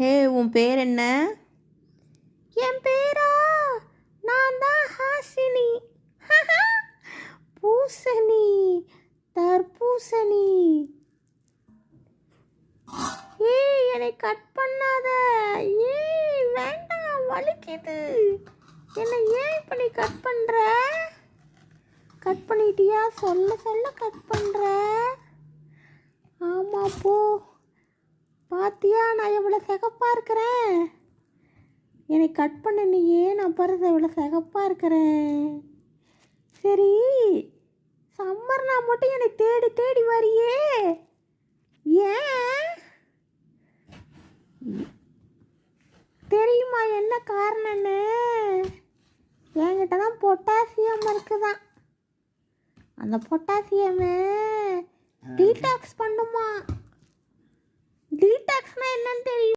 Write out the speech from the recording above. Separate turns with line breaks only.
ஹே, உன் பேர் என்ன?
என் பேரா? நான் தான் ஹாசினி. பூசணி, தர்பூசணி. ஏய், என்னை கட் பண்ணாத. ஏய், வேண்டாம், வலிக்குது. என்னை ஏன் இப்ப நீ கட் பண்ற? கட் பண்ணிட்டியா? சொல்ல சொல்ல கட் பண்ற. ஆமா, போ. பாத்தியா நான் எவ்வளோ சிகப்பாக இருக்கிறேன்? என்னை கட் பண்ண நீயே, நான் பாருது எவ்வளோ சிகப்பாக இருக்கிறேன். சரி, சம்மர்னா மட்டும் என்னை தேடி தேடி வரியே, ஏன் தெரியுமா என்ன காரணம்னு? என்கிட்ட தான் பொட்டாசியம் இருக்குதான். அந்த பொட்டாசியமை டீடாக்ஸ் பண்ணுமா? டீடாக்ஸ்னால் என்னன்னு தெரியும்?